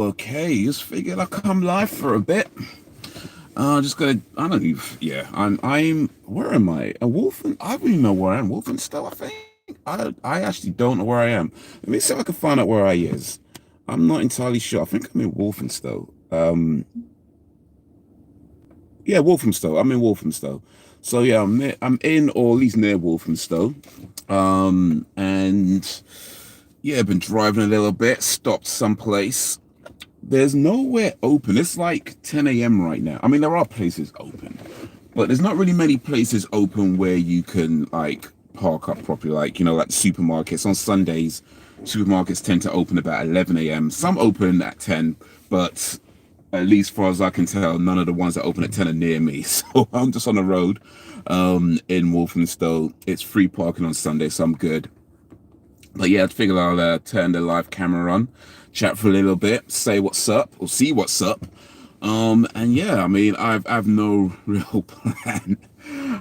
Okay, just figured I'd come live for a bit. Just gonna, I don't even, yeah, where am I? A Wolfen? I don't even know where I am. Wolfenstow, I think? I actually don't know where I am. Let me see if I can find out where I is. I'm not entirely sure. I think I'm in Wolfenstow. Yeah, Wolfenstow. I'm in Wolfenstow. So yeah, I'm in or at least near Wolfenstow. And yeah, I've been driving a little bit, stopped someplace. There's nowhere open. It's like 10 a.m. right now. I mean, there are places open, but there's not really many places open where you can like park up properly. Like, like supermarkets on Sundays, supermarkets tend to open about 11 a.m. Some open at 10, but at least far as I can tell, none of the ones that open at 10 are near me. So I'm just on the road in Walthamstow. It's free parking on Sunday, so I'm good. But yeah, I figured I'll turn the live camera on, chat for a little bit, say what's up, or see what's up. And yeah, I mean, I've no real plan.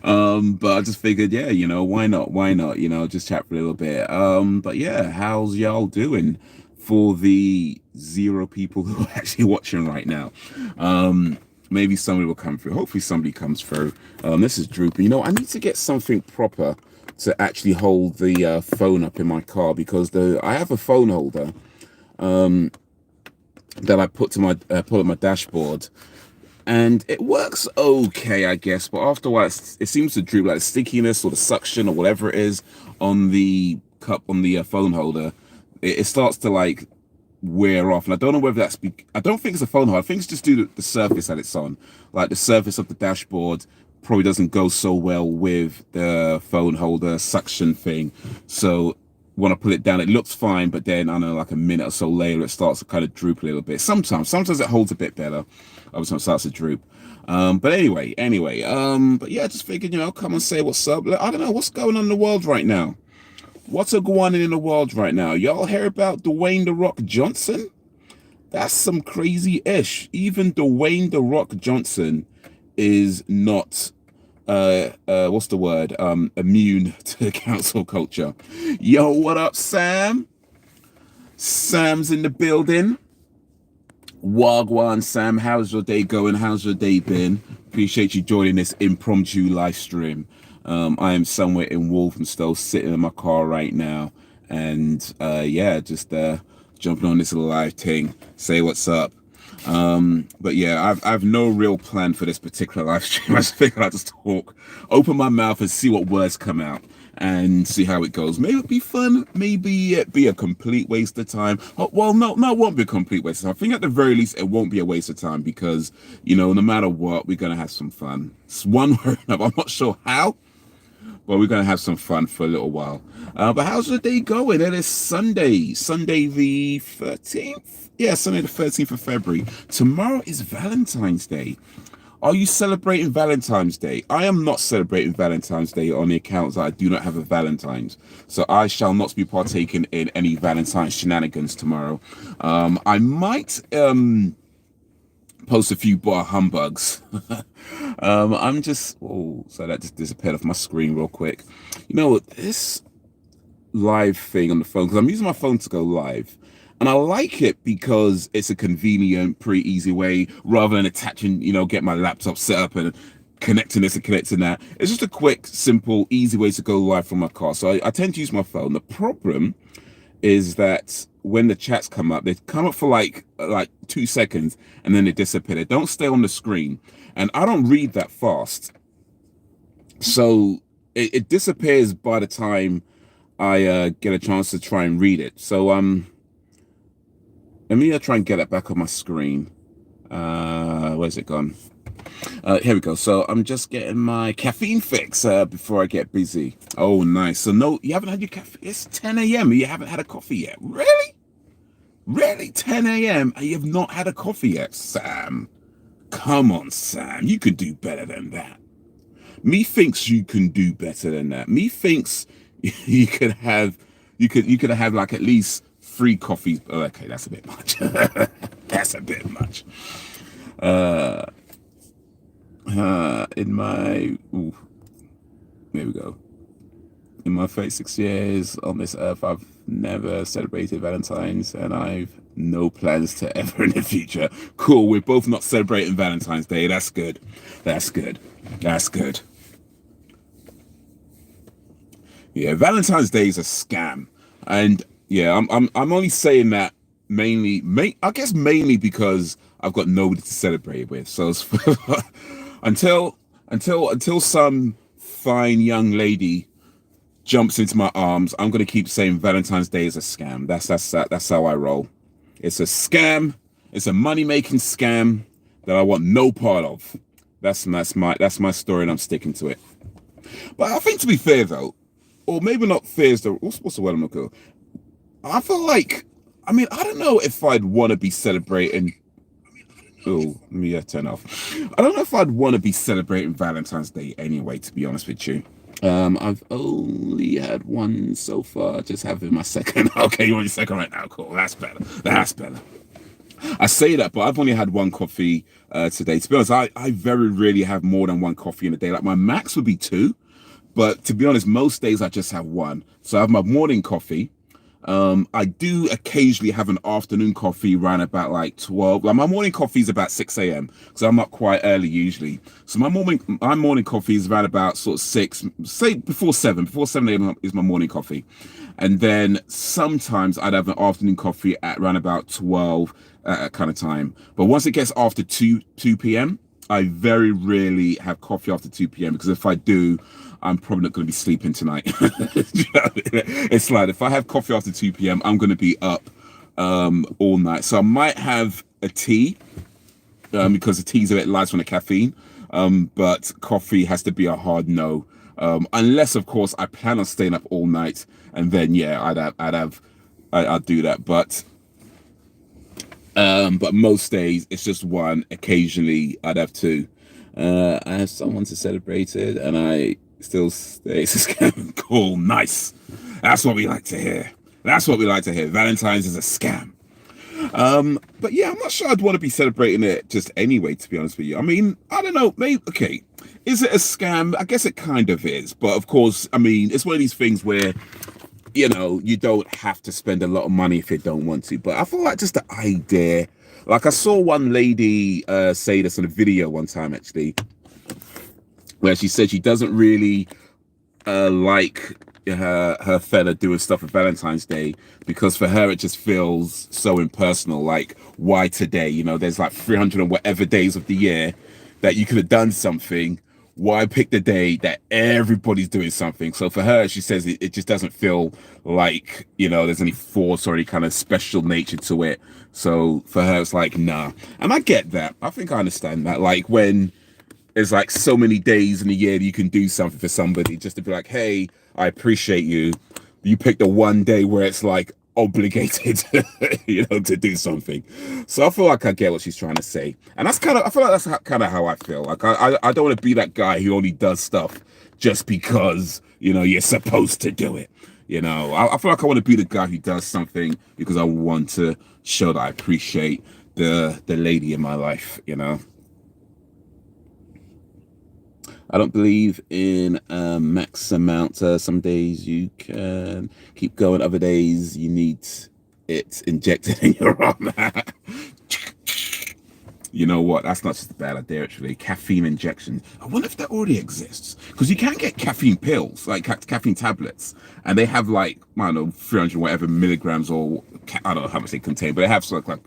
But I just figured, yeah, why not? Why not? Just chat for a little bit. But yeah, how's y'all doing for the zero people who are actually watching right now? Maybe somebody will come through. Hopefully somebody comes through. This is droopy. I need to get something proper to actually hold the phone up in my car because I have a phone holder that I put to my put on my dashboard, and it works okay, I guess. But after a while, it seems to droop, like the stickiness or the suction or whatever it is on the cup on the phone holder. It starts to like wear off, and I don't know whether I don't think it's a phone holder. I think it's just due to the surface that it's on. Like the surface of the dashboard probably doesn't go so well with the phone holder suction thing. So when I put it down, it looks fine, but then I don't know, like a minute or so later, it starts to kind of droop a little bit. Sometimes it holds a bit better. Other times it starts to droop. But anyway, but yeah, just figured, come and say what's up. I don't know what's going on in the world right now. What's a going on in the world right now? Y'all hear about Dwayne "The Rock" Johnson? That's some crazy ish. Even Dwayne "The Rock" Johnson is not what's the word? Immune to cancel culture. Yo, what up, Sam? Sam's in the building. Wagwan, Sam. How's your day going? How's your day been? Appreciate you joining this impromptu live stream. I am somewhere in Walthamstow, sitting in my car right now, and yeah, just jumping on this live thing. Say what's up. But yeah, I've no real plan for this particular live stream. I just figured I'd just talk, open my mouth, and see what words come out, and see how it goes. Maybe it'll be fun. Maybe it be a complete waste of time. Oh, well, no, it won't be a complete waste of time. I think at the very least it won't be a waste of time because no matter what, we're gonna have some fun. It's one way or another. I'm not sure how, but we're gonna have some fun for a little while. But how's your day going? It is Sunday the 13th. Yeah, Sunday the 13th of February. Tomorrow is Valentine's Day. Are you celebrating Valentine's Day? I am not celebrating Valentine's Day on the account that I do not have a Valentine's. So I shall not be partaking in any Valentine's shenanigans tomorrow. I might post a few bar humbugs. I'm just, oh, so that just disappeared off my screen real quick. This live thing on the phone, because I'm using my phone to go live. And I like it because it's a convenient, pretty easy way, rather than attaching, get my laptop set up and connecting this and connecting that. It's just a quick, simple, easy way to go live from my car. So I tend to use my phone. The problem is that when the chats come up, they come up for like 2 seconds and then they disappear. They don't stay on the screen. And I don't read that fast. So it disappears by the time I get a chance to try and read it. So let me try and get it back on my screen. Where's it gone? Here we go. So I'm just getting my caffeine fix before I get busy. Oh, nice. So no, you haven't had your caffeine. It's 10 a.m. You haven't had a coffee yet. Really? Really? 10 a.m. and you've not had a coffee yet, Sam? Come on, Sam. You could do better than that. Me thinks you can do better than that. Me thinks you could have like at least 3 coffees. Oh, okay, that's a bit much. That's a bit much. In my, there we go. In my 36 years on this earth, I've never celebrated Valentine's, and I've no plans to ever in the future. Cool, we're both not celebrating Valentine's Day. That's good. That's good. That's good. Yeah, Valentine's Day is a scam, and yeah, I'm only saying that I guess mainly because I've got nobody to celebrate it with. So until until some fine young lady jumps into my arms, I'm gonna keep saying Valentine's Day is a scam. That's how I roll. It's a scam. It's a money making scam that I want no part of. That's my story, and I'm sticking to it. But I think, to be fair though, or maybe not fair is the what's the word I'm looking for? I feel like, I mean, I don't know if I'd want to be celebrating. Oh, let me turn off. I don't know if I'd want to be celebrating Valentine's Day anyway, to be honest with you. I've only had one so far. Just having my second. Okay, you want your second right now? Cool. That's better. That's better. I say that, but I've only had one coffee today. To be honest, I very rarely have more than one coffee in a day. Like my max would be two, but to be honest, most days I just have one. So I have my morning coffee. I do occasionally have an afternoon coffee around about like 12. Like my morning coffee is about 6 a.m. So I'm up quite early usually. So my morning coffee is around about sort of 6, say before 7. Before 7 a.m. is my morning coffee. And then sometimes I'd have an afternoon coffee at around about 12 kind of time. But once it gets after 2 p.m., I very rarely have coffee after 2 p.m. because if I do, I'm probably not going to be sleeping tonight. It's like if I have coffee after 2 p.m., I'm going to be up all night. So I might have a tea because the tea's a bit light on the caffeine, but coffee has to be a hard no. Unless, of course, I plan on staying up all night, and then yeah, I'd do that. But most days it's just one. Occasionally I'd have two. I have someone to celebrate it, and I still stay. Cool, nice. That's what we like to hear. That's what we like to hear. Valentine's is a scam. But yeah, I'm not sure I'd want to be celebrating it just anyway, to be honest with you. I mean, I don't know, maybe, okay, is it a scam? I guess it kind of is, but of course, I mean, it's one of these things where, you know, you don't have to spend a lot of money if you don't want to. But I feel like just the idea, like I saw one lady say this on a video one time actually, where she said she doesn't really like her fella doing stuff for Valentine's Day because for her it just feels so impersonal. Like, why today? You know, there's like 300 and whatever days of the year that you could have done something. Why pick the day that everybody's doing something? So for her, she says it just doesn't feel like, you know, there's any force or any kind of special nature to it. So for her, it's like, nah. And I get that. I think I understand that. Like when there's like so many days in a year that you can do something for somebody, just to be like, hey, I appreciate you. You pick the one day where it's like obligated, you know, to do something. So I feel like I get what she's trying to say, and I feel like that's kind of how I feel. Like I don't want to be that guy who only does stuff just because, you know, you're supposed to do it. You know, I feel like I want to be the guy who does something because I want to show that I appreciate the lady in my life. You know. I don't believe in max amount. Some days you can keep going. Other days you need it injected in your arm. You know what? That's not just a bad idea, actually. Caffeine injections. I wonder if that already exists. Because you can get caffeine pills, like caffeine tablets. And they have like, I don't know, 300 whatever milligrams or, I don't know how much they contain. But they have sort of like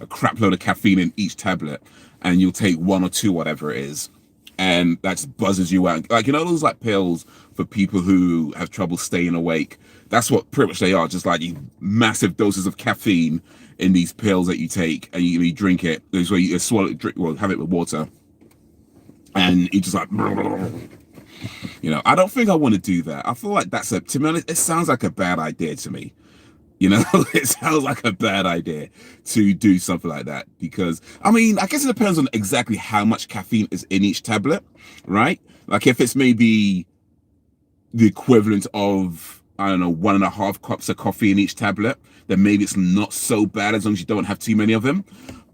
a crap load of caffeine in each tablet. And you'll take one or two, whatever it is. And that just buzzes you out. Like, you know, those like pills for people who have trouble staying awake. That's what pretty much they are. Just like these massive doses of caffeine in these pills that you take, and you drink it. This way you swallow it, have it with water, and you just like, you know. I don't think I want to do that. I feel like to be honest, it sounds like a bad idea to me. You know, it sounds like a bad idea to do something like that because, I mean, I guess it depends on exactly how much caffeine is in each tablet, right? Like if it's maybe the equivalent of, I don't know, 1.5 cups of coffee in each tablet, then maybe it's not so bad as long as you don't have too many of them.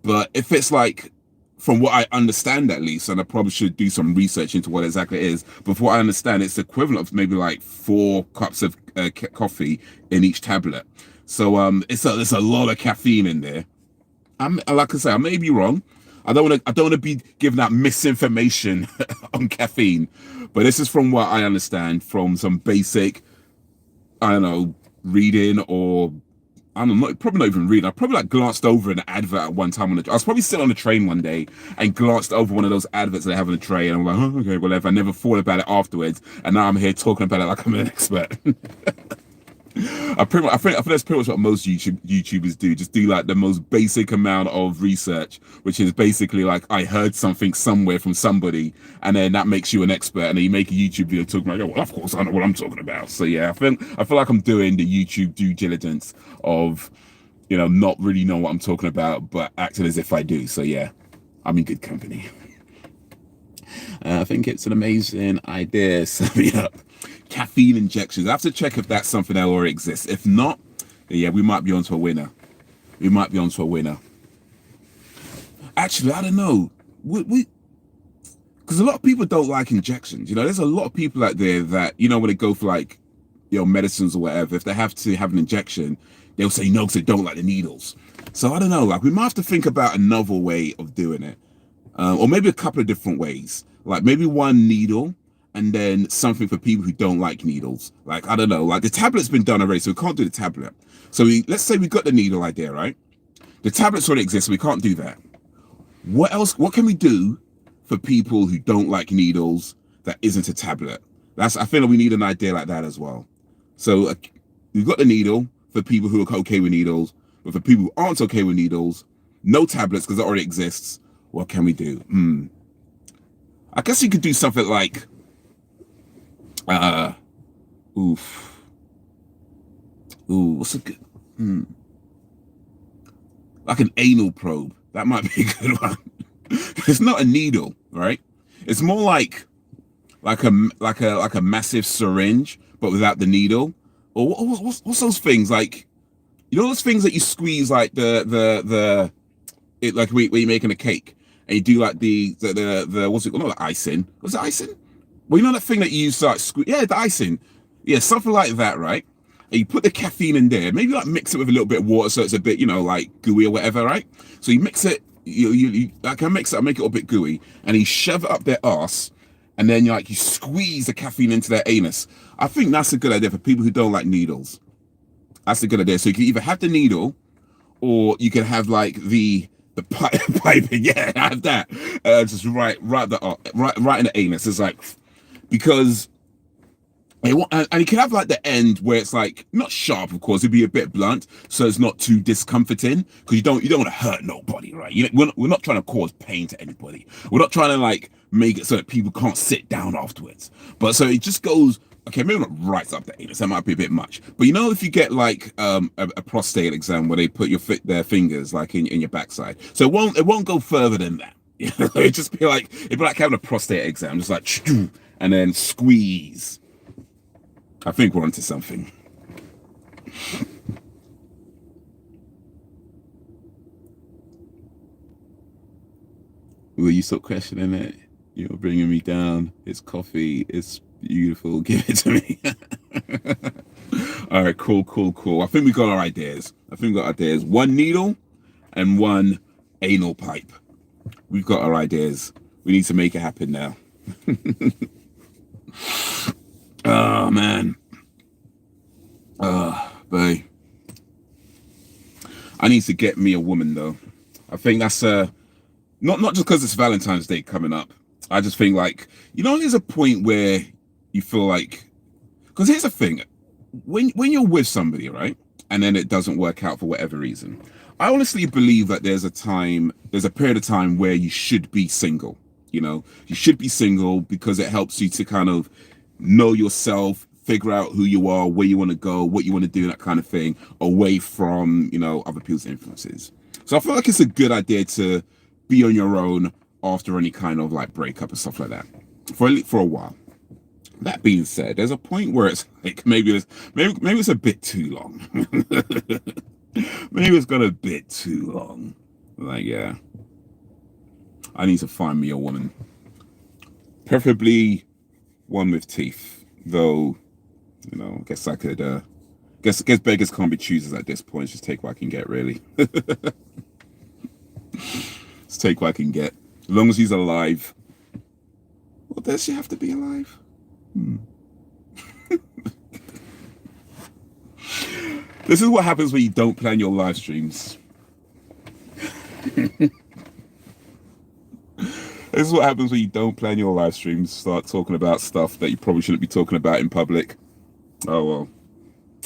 But if it's like from what I understand at least, and I probably should do some research into what exactly it is, but from what I understand, it's the equivalent of maybe like 4 cups of coffee in each tablet. So it's a lot of caffeine in there. Like I say, I may be wrong. I don't want to be giving out misinformation on caffeine, but this is from what I understand from some basic, I don't know, reading, or I don't know, probably not even reading. I probably like glanced over an advert at one time I was probably sitting on the train one day and glanced over one of those adverts they have on the train, and I'm like, oh, okay, whatever. I never thought about it afterwards, and now I'm here talking about it like I'm an expert. I think that's pretty much what most YouTubers do. Just do like the most basic amount of research, which is basically like, I heard something somewhere from somebody, and then that makes you an expert, and then you make a YouTube video talking about, oh, well, of course I know what I'm talking about. So yeah, I feel like I'm doing the YouTube due diligence of, not really know what I'm talking about, but acting as if I do. So yeah, I'm in good company. I think it's an amazing idea. Sum up. Caffeine injections. I have to check if that's something that already exists. If not, yeah, we might be onto a winner. We might be onto a winner. Actually, I don't know. Because a lot of people don't like injections. There's a lot of people out there that, when they go for like, medicines or whatever, if they have to have an injection, they'll say no because they don't like the needles. So I don't know. Like, we might have to think about another way of doing it, or maybe a couple of different ways. Like maybe one needle, and then something for people who don't like needles. Like, I don't know, like the tablet's been done already, so we can't do the tablet. So let's say we got the needle idea, right? The tablets already exist, so we can't do that. What else? What can we do for people who don't like needles that isn't a tablet? I feel like we need an idea like that as well. So we've got the needle for people who are okay with needles, but for people who aren't okay with needles, no tablets because it already exists. What can we do? I guess you could do something like, what's a good, like an anal probe. That might be a good one. It's not a needle, right? It's more like a massive syringe, but without the needle. Or what's those things like? Those things that you squeeze like like when you're making a cake, and you do like the what's it called? Not the icing. Was it icing? Well, that thing that you use to like squeeze? Yeah, the icing. Yeah, something like that, right? And you put the caffeine in there. Maybe like mix it with a little bit of water so it's a bit, like gooey or whatever, right? So you mix it. I can mix it. I make it a bit gooey, and you shove it up their arse, and then you squeeze the caffeine into their anus. I think that's a good idea for people who don't like needles. That's a good idea. So you can either have the needle, or you can have like the piping. Yeah, have that. Just right in the anus. It's like, because and you can have like the end where it's like not sharp, of course. It'd be a bit blunt, so it's not too discomforting, because you don't want to hurt nobody, right? We're not trying to cause pain to anybody. We're not trying to like make it so that people can't sit down afterwards. But so it just goes, okay, maybe not right up the anus. That might be a bit much. But if you get like a prostate exam where they put their fingers like in your backside, so it won't go further than that. It'd be like having a prostate exam, just like and then squeeze. I think we're onto something. Will you stop questioning it? You're bringing me down. It's coffee. It's beautiful. Give it to me. All right, cool. I think we got our ideas. One needle and one anal pipe. We've got our ideas. We need to make it happen now. Oh, man. Boy. I need to get me a woman, though. I think that's not just because it's Valentine's Day coming up. I just think like, there's a point where you feel like, because here's the thing, when you're with somebody, right, and then it doesn't work out for whatever reason, I honestly believe that there's a period of time where you should be single. You should be single, because it helps you to kind of know yourself, figure out who you are, where you want to go, what you want to do, that kind of thing, away from, other people's influences. So I feel like it's a good idea to be on your own after any kind of like breakup and stuff like that for a while. That being said, there's a point where it's like maybe it's a bit too long. Maybe it's got a bit too long. Like, yeah. I need to find me a woman, preferably one with teeth. Though, you know, I guess I could. Guess beggars can't be choosers at this point. Just take what I can get, really. Just take what I can get. As long as he's alive. Well, does she have to be alive? This is what happens when you don't plan your live streams. This is what happens when you don't plan your live streams. Start talking about stuff that you probably shouldn't be talking about in public. Oh well,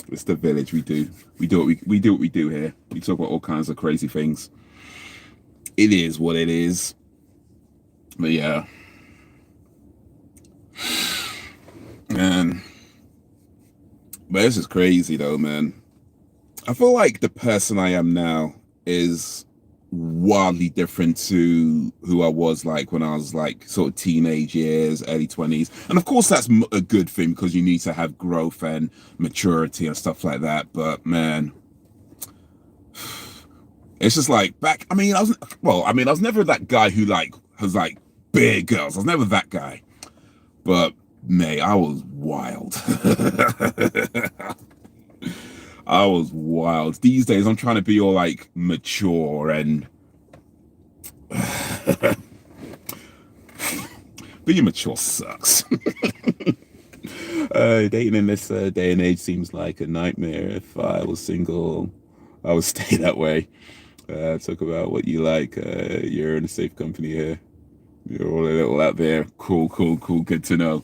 it's the village. We do what we do here. We talk about all kinds of crazy things. It is what it is. But yeah, man. But this is crazy though, man. I feel like the person I am now is wildly different to who I was like when I was like sort of teenage years, early 20s. And of course that's a good thing because you need to have growth and maturity and stuff like that. But man, it's just like back, I was never that guy who like has like big girls. I was never that guy. But mate, I was wild. I was wild. These days, I'm trying to be all like mature and being mature sucks. Dating in this day and age seems like a nightmare. If I was single, I would stay that way. Talk about what you like. You're in a safe company here. You're all a little out there. Cool. Good to know.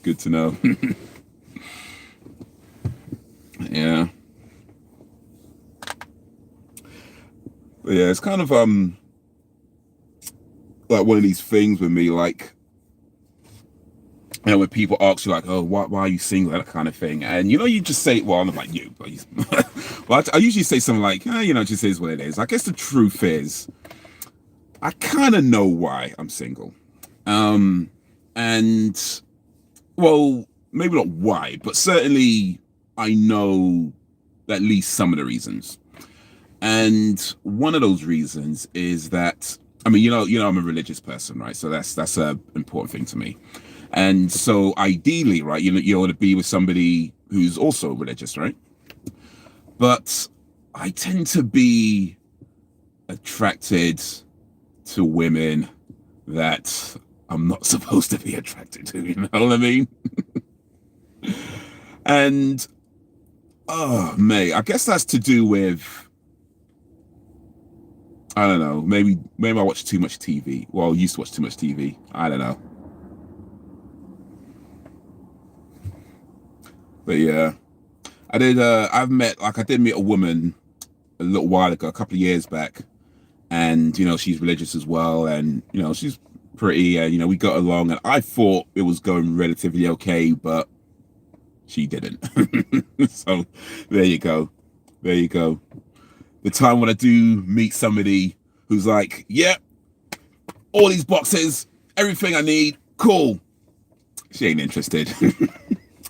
Yeah. But yeah, it's kind of like one of these things with me, like, you know, when people ask you like, oh, why are you single, that kind of thing, and you know, you just say, well, I'm like you, but well, I usually say something like, you know, it just is what it is. I guess the truth is, I kind of know why I'm single, and well, maybe not why, but certainly I know at least some of the reasons. And one of those reasons is that, I mean, you know, I'm a religious person, right? So that's a important thing to me. And so ideally, right, you want to be with somebody who's also religious, right? But I tend to be attracted to women that I'm not supposed to be attracted to, you know what I mean? And, oh, mate, I guess that's to do with, I don't know, maybe I watch too much TV. Well, I used to watch too much TV. I don't know. But yeah, I did meet a woman a little while ago, a couple of years back. And, you know, she's religious as well. And, you know, she's pretty, and, you know, we got along and I thought it was going relatively okay, but she didn't. So there you go. The time when I do meet somebody who's like, yeah, all these boxes, everything I need, cool. She ain't interested.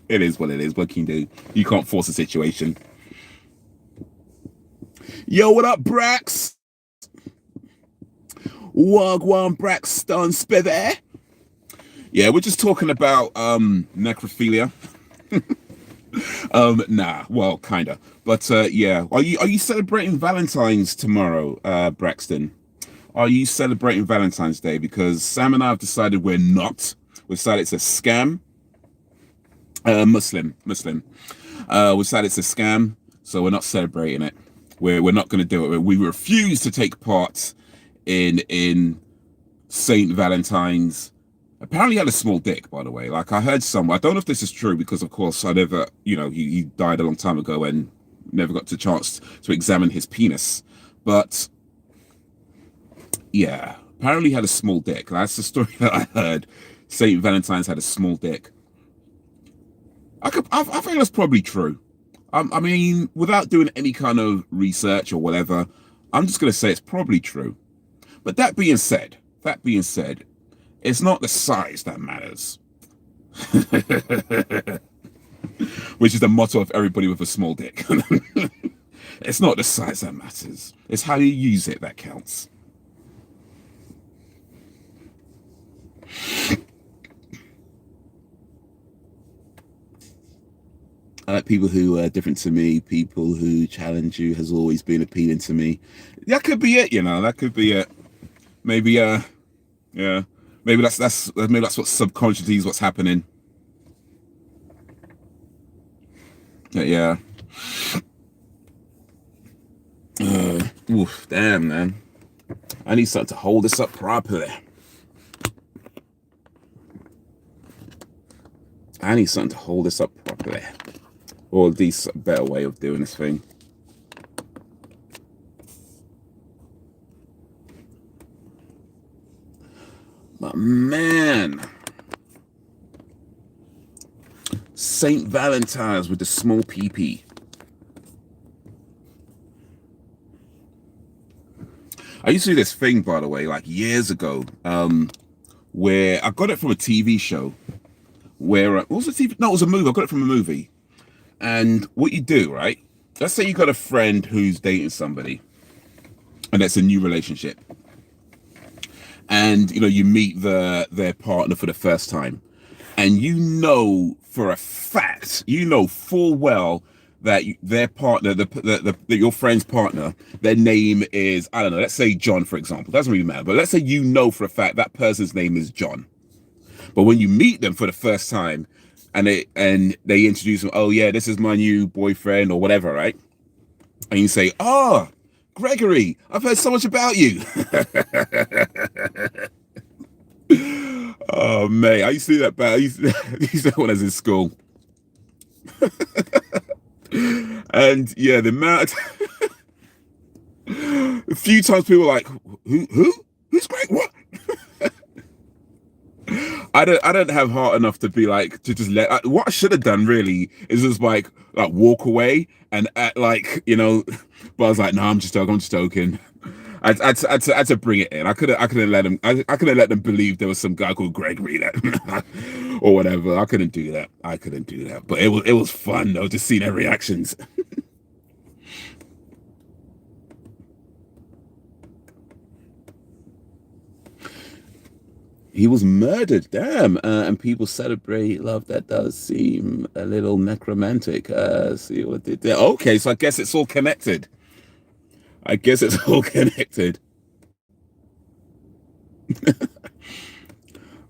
It is what it is. What can you do? You can't force a situation. Yo, what up, Brax? Wagwan Braxton Spivey. Yeah, we're just talking about necrophilia. Nah, well, kinda. But yeah, are you celebrating Valentine's tomorrow, Braxton? Are you celebrating Valentine's Day? Because Sam and I have decided we're not. We decided it's a scam. Muslim. We decided it's a scam, so we're not celebrating it. We're not going to do it. We refuse to take part in Saint Valentine's. Apparently he had a small dick, by the way. Like, I heard somewhere, I don't know if this is true, because of course I never, you know, he died a long time ago and never got the chance to examine his penis. But yeah, apparently he had a small dick. That's the story that I heard. Saint Valentine's had a small dick. I think that's probably true. I mean, without doing any kind of research or whatever, I'm just going to say it's probably true. But that being said, it's not the size that matters. Which is the motto of everybody with a small dick. It's not the size that matters. It's how you use it that counts. like people who are different to me, people who challenge you has always been appealing to me. That could be it, you know. That could be it. Maybe, yeah. Maybe that's what subconsciously is what's happening. Yeah. Oof, damn, man. I need something to hold this up properly. I need something to hold this up properly. Or at least a better way of doing this thing. But man, Saint Valentine's with the small PP. I used to do this thing, by the way, like years ago, where I got it from a TV show. Where what was a TV? No, it was a movie. I got it from a movie. And what you do, right? Let's say you got a friend who's dating somebody, and it's a new relationship, and you know you meet their partner for the first time, and you know for a fact, you know full well that their partner, your friend's partner, their name is, I don't know, let's say John, for example. Doesn't really matter, but let's say you know for a fact that person's name is John. But when you meet them for the first time, and they introduce them, oh yeah, this is my new boyfriend or whatever, right? And you say, oh, Gregory, I've heard so much about you. Oh man, I used to do that bad. I used to do that when I was in school. And yeah, the amount a few times people were like, who's Greg? What? I don't have heart enough to be like to just what I should have done really is just like walk away and act like, you know, but I was like, no, I'm just joking. I had to bring it in. I couldn't let them. I couldn't let them believe there was some guy called Gregory that or whatever. I couldn't do that. But it was fun though, just seeing their reactions. He was murdered, damn, and people celebrate love. That does seem a little necromantic. See what they did. Okay, so I guess it's all connected.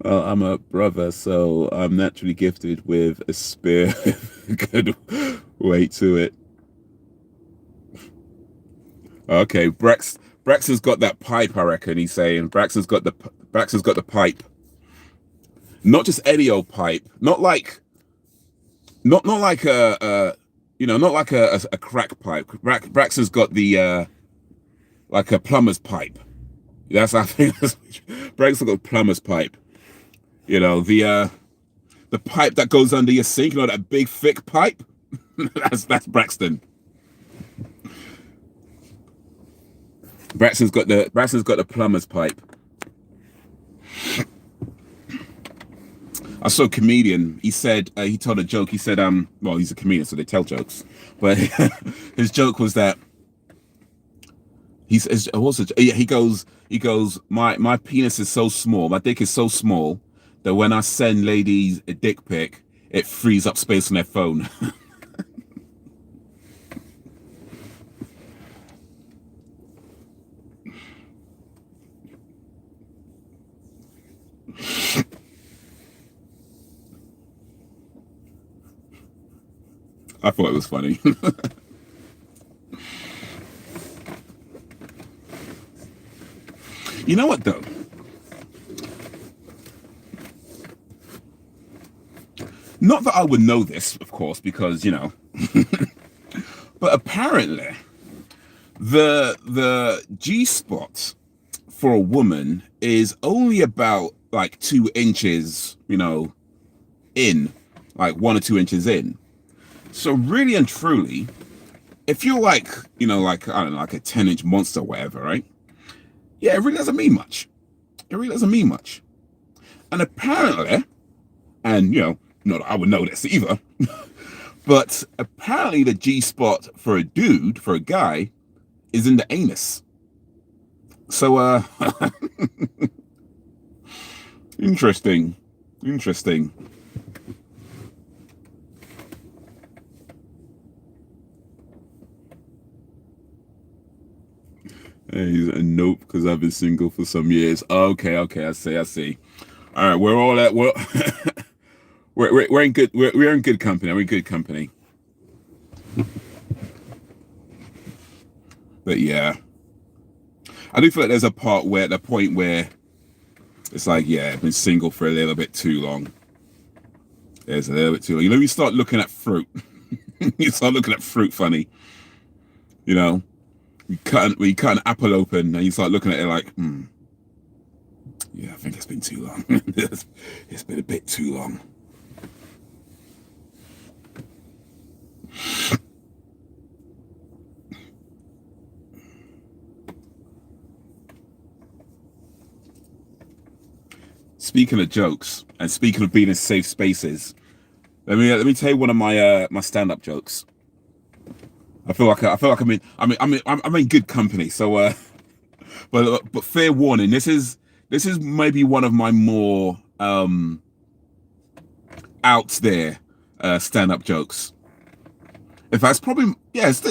Well, I'm a brother, so I'm naturally gifted with a spear. Good weight to it. Okay, Braxton's got that pipe, I reckon he's saying. Braxton's got the pipe. Not just any old pipe. Not like a you know, not like a crack pipe. Braxton's got the like a plumber's pipe. That's I think Braxton's got a plumber's pipe. You know, the pipe that goes under your sink, you know, that big thick pipe? that's Braxton. Braxton's got the plumber's pipe. I saw a comedian. He said he told a joke. He said, well, he's a comedian, so they tell jokes. But his joke was that he goes, my penis is so small, my dick is so small that when I send ladies a dick pic, it frees up space on their phone. I thought it was funny. You know what, though? Not that I would know this, of course, because, you know. But apparently, the G-spot for a woman is only about, like, 2 inches, you know, in. Like, 1 or 2 inches in. So really and truly, if you're like, you know, like, I don't know, like a 10-inch monster or whatever, right? Yeah, it really doesn't mean much. And apparently, and, you know, not that I would know this either, but apparently the G-spot for a dude, for a guy, is in the anus. So, interesting. because I've been single for some years. Okay, okay, I see. All right, we're all at we're we're in good we're in good company. We're in good company. But yeah, I do feel like there's a point where it's like, yeah, I've been single for a little bit too long. There's a little bit too long. You know, you start looking at fruit. You start looking at fruit funny. You know, we cut an apple open and you start looking at it like, yeah, I think it's been too long. It's been a bit too long. Speaking of jokes and speaking of being in safe spaces, let me tell you one of my my stand-up jokes. I feel like I'm in good company. So but fair warning, this is maybe one of my more out there stand-up jokes. In fact, it's probably it's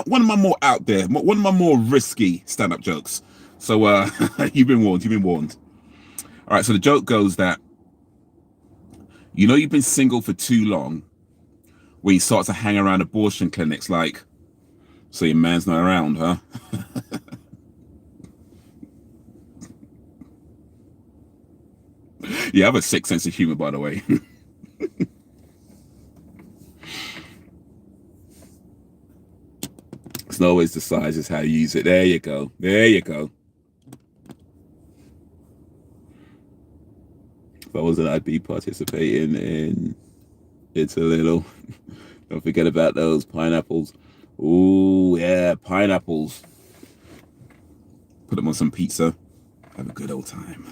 one of my more out there, one of my more risky stand-up jokes. So you've been warned. You've been warned. All right. So the joke goes that you've been single for too long when you start to hang around abortion clinics, like, so your man's not around, huh? Yeah, I have a sick sense of humor, by the way. It's not always the size, it's how you use it. There you go. There you go. If I wasn't, I'd be participating in It's a Little. Don't forget about those pineapples. Ooh, yeah, pineapples. Put them on some pizza. Have a good old time.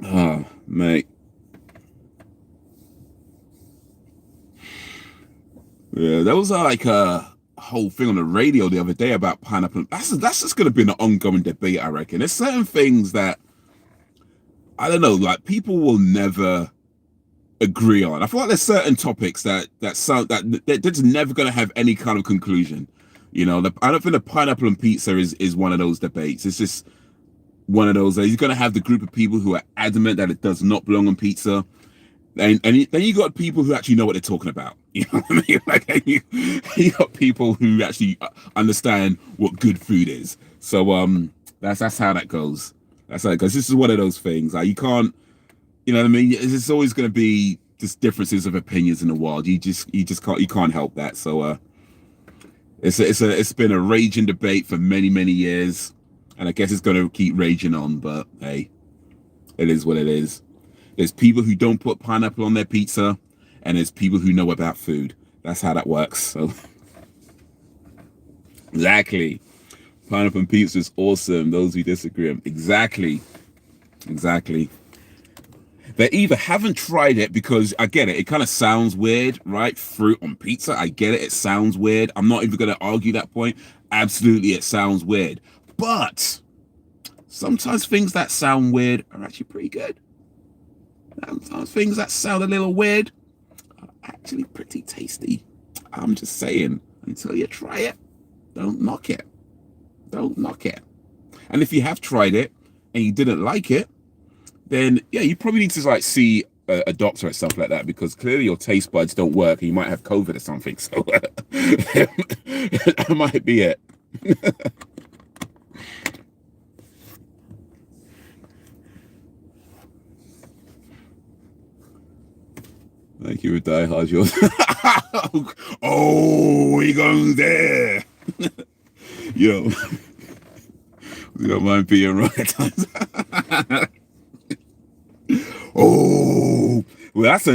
Oh, mate. Yeah, there was like a whole thing on the radio the other day about pineapple. That's just going to be an ongoing debate, I reckon. There's certain things that, I don't know, like people will never agree on. I feel like there's certain topics that they're just never going to have any kind of conclusion. I don't think the pineapple and pizza is one of those debates. It's just one of those. You're going to have the group of people who are adamant that it does not belong on pizza. And then you got people who actually know what they're talking about. You know what I mean? Like you got people who actually understand what good food is. So that's how that goes. That's how it goes. This is one of those things. Like you can't, you know what I mean? It's always going to be just differences of opinions in the world. You just can't help that. So it's been a raging debate for many years, and I guess it's going to keep raging on. But hey, it is what it is. There's people who don't put pineapple on their pizza, and there's people who know about food. That's how that works. So exactly. Pineapple and pizza is awesome. Those who disagree. Exactly. They either haven't tried it, because I get it. It kind of sounds weird, right? Fruit on pizza. I get it. It sounds weird. I'm not even going to argue that point. Absolutely, it sounds weird. But sometimes things that sound weird are actually pretty good. Sometimes things that sound a little weird are actually pretty tasty. I'm just saying, until you try it, don't knock it. Don't knock it. And if you have tried it and you didn't like it, then yeah, you probably need to like see a doctor or something like that, because clearly your taste buds don't work and you might have COVID or something. So that might be it. Thank you for Die Hard. Yours. Oh, we going there. Yo, you don't mind being right at times. Oh, well, that's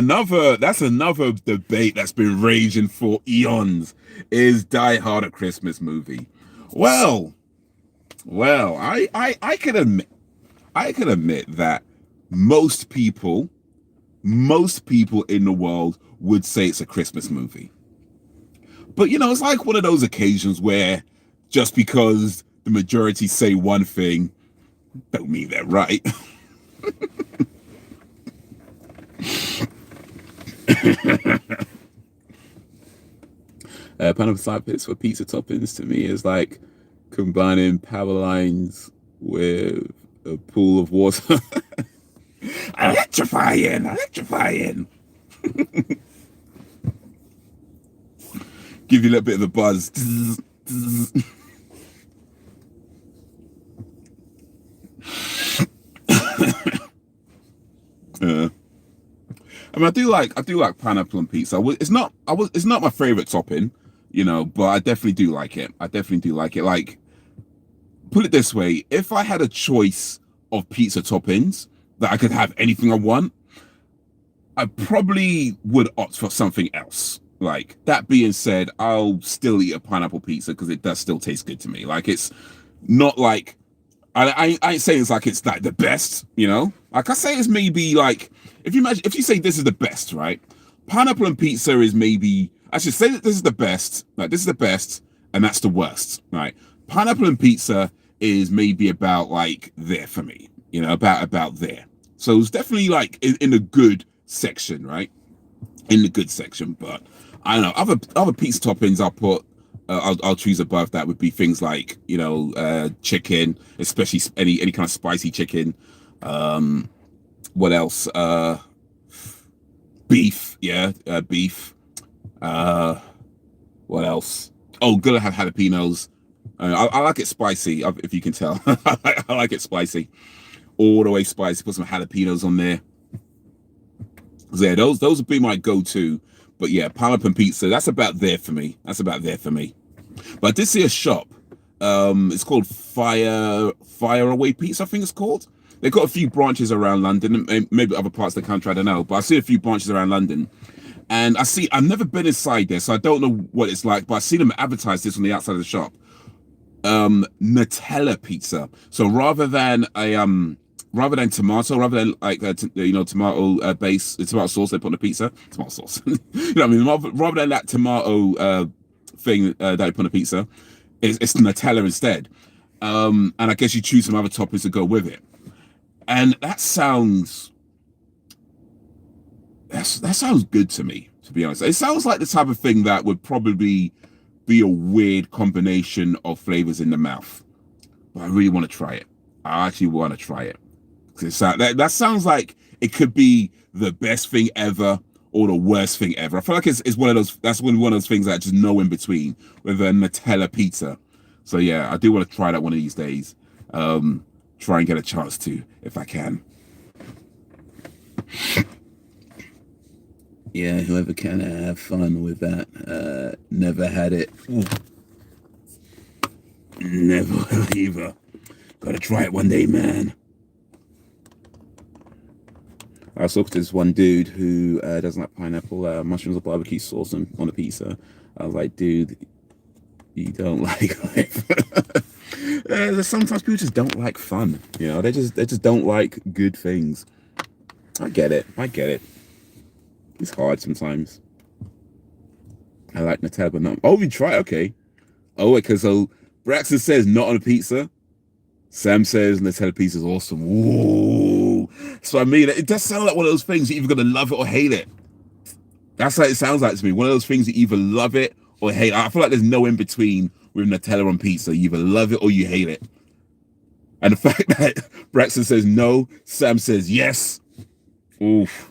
another debate that's been raging for eons. Is Die Hard a Christmas movie? Well, I can admit that most people in the world would say it's a Christmas movie. But it's like one of those occasions where just because the majority say one thing, don't mean they're right. Pineapple side bits for pizza toppings to me is like combining power lines with a pool of water. Electrifying, electrifying. Give you a little bit of a buzz. I mean, I do like pineapple on pizza. It's not my favorite topping, you know, but I definitely do like it. I definitely do like it. Like, put it this way: if I had a choice of pizza toppings that I could have anything I want, I probably would opt for something else. Like, that being said, I'll still eat a pineapple pizza because it does still taste good to me. Like, it's not like I ain't saying it's like it's like the best, you know. Like, I say it's maybe like, if you say this is the best, right? Pineapple and pizza is maybe, I should say that this is the best. Like, this is the best, and that's the worst, right? Pineapple and pizza is maybe about like there for me, you know, about there. So it's definitely like in the good section, right? In the good section, but I don't know, other pizza toppings I'll put. I'll choose above that would be things like, you know, chicken, especially any kind of spicy chicken. What else? Beef, yeah, beef. What else? Oh, gotta have jalapenos. I like it spicy, if you can tell. I like it spicy, all the way spicy. Put some jalapenos on there. So yeah, those would be my go-to. But yeah, pineapple and pizza, that's about there for me. That's about there for me. But I did see a shop. It's called Fire Away Pizza, I think it's called. They've got a few branches around London, and maybe other parts of the country, I don't know. But I see a few branches around London. And I've never been inside there, so I don't know what it's like, but I see them advertise this on the outside of the shop. Nutella pizza. So rather than tomato, rather than like you know, tomato base, tomato sauce they put on the pizza, tomato sauce. You know what I mean? Rather than that tomato thing that they put on the pizza, it's Nutella instead. And I guess you choose some other toppings to go with it. And that sounds good to me, to be honest. It sounds like the type of thing that would probably be a weird combination of flavors in the mouth. But I really want to try it. I actually want to try it. That sounds like it could be the best thing ever or the worst thing ever. I feel like it's one of those, that's one of those things that just no in between with a Nutella pizza. So yeah, I do want to try that one of these days. Try and get a chance to, if I can. Yeah, whoever can have fun with that. Never had it. Never will either. Gotta try it one day, man. I was talking to this one dude who doesn't like pineapple, mushrooms or barbecue sauce on a pizza. I was like, dude, you don't like life. Sometimes people just don't like fun. You know, they just don't like good things. I get it. It's hard sometimes. I like Nutella, but not. Oh, we try. Okay. Oh, because so Braxton says not on a pizza. Sam says Nutella pizza is awesome. Whoa. So I mean, it does sound like one of those things you're either gonna love it or hate it. That's how it sounds like to me. One of those things you either love it or hate it. I feel like there's no in between with Nutella on pizza. You either love it or you hate it. And the fact that Braxton says no, Sam says yes. Oof.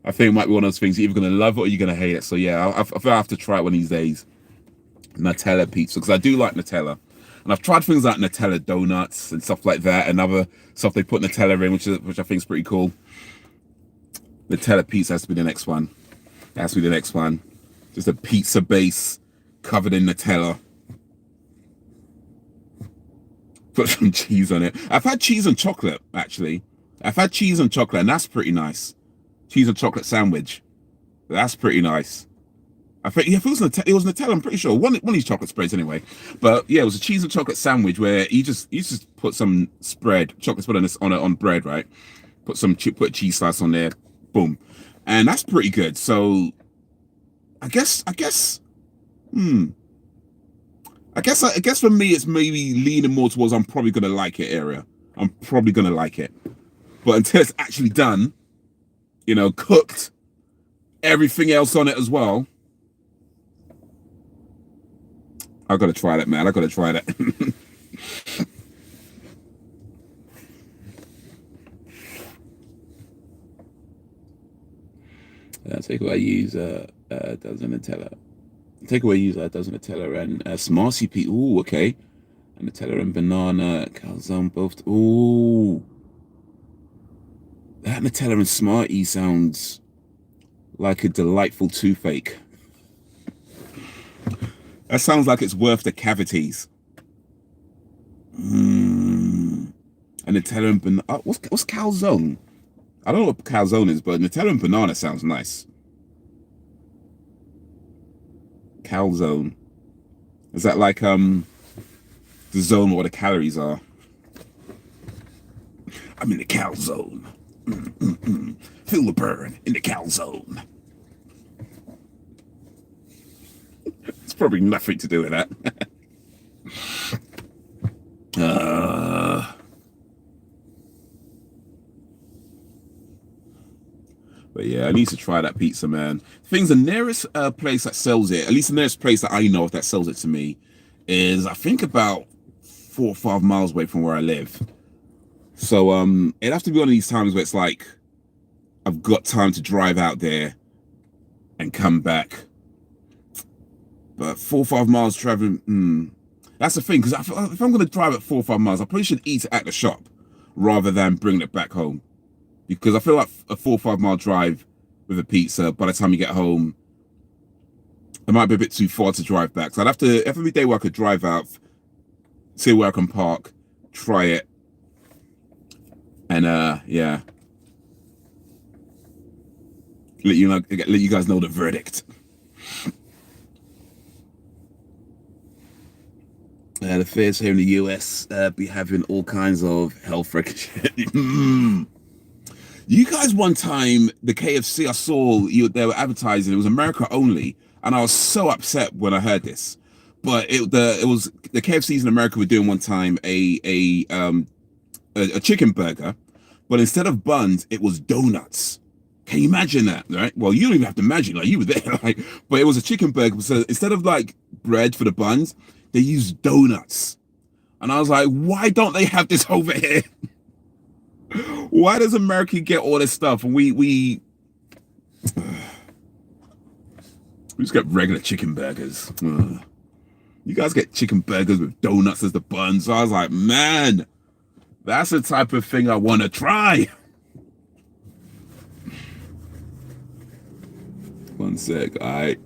I think it might be one of those things you're either gonna love it or you're gonna hate it. So yeah, I feel I have to try it one of these days. Nutella pizza, because I do like Nutella. And I've tried things like Nutella donuts and stuff like that, and other stuff they put Nutella in, which I think is pretty cool. Nutella pizza has to be the next one. That has to be the next one. Just a pizza base covered in Nutella. Put some cheese on it. I've had cheese and chocolate, actually. I've had cheese and chocolate, and that's pretty nice. Cheese and chocolate sandwich. That's pretty nice. I think, yeah, it was Nutella, I'm pretty sure. One of these chocolate spreads anyway. But yeah, it was a cheese and chocolate sandwich where you just put some chocolate spread on bread, right? Put a cheese slice on there, boom. And that's pretty good. So I guess for me it's maybe leaning more towards I'm probably gonna like it area. I'm probably gonna like it. But until it's actually done, you know, cooked, everything else on it as well, I gotta try that, man. I gotta try that. Takeaway I use dozen Nutella. Takeaway I use dozen Nutella and Smarty Pea. Ooh, okay. And Nutella and banana, calzone both. Ooh, that Nutella and Smartie sounds like a delightful toothache. That sounds like it's worth the cavities. And Nutella and banana. What's calzone? I don't know what calzone is, but Nutella and banana sounds nice. Calzone. Is that like the zone where the calories are? I'm in the calzone. Feel the burn in the calzone. It's probably nothing to do with that. But yeah, I need to try that pizza, man. Things the nearest place that sells it, at least the nearest place that I know of that sells it to me, is I think about 4 or 5 miles away from where I live. So it'd have to be one of these times where it's like I've got time to drive out there and come back. But 4 or 5 miles traveling, that's the thing. Because if I'm going to drive at 4 or 5 miles, I probably should eat it at the shop rather than bring it back home. Because I feel like a 4 or 5 mile drive with a pizza, by the time you get home, it might be a bit too far to drive back. So I'd have to, every day where I could drive out, see where I can park, try it, and yeah, let you guys know the verdict. The fairs here in the US be having all kinds of health recognition. You guys, one time, the KFC I saw they were advertising, it was America only, and I was so upset when I heard this. But it was the KFCs in America were doing one time a chicken burger, but instead of buns, it was donuts. Can you imagine that, right? Well, you don't even have to imagine, like you were there, like, but it was a chicken burger. So instead of like bread for the buns, they used donuts. And I was like, why don't they have this over here? Why does America get all this stuff and we just get regular chicken burgers? You guys get chicken burgers with donuts as the buns. So I was like, man, that's the type of thing I want to try. One sec, all right.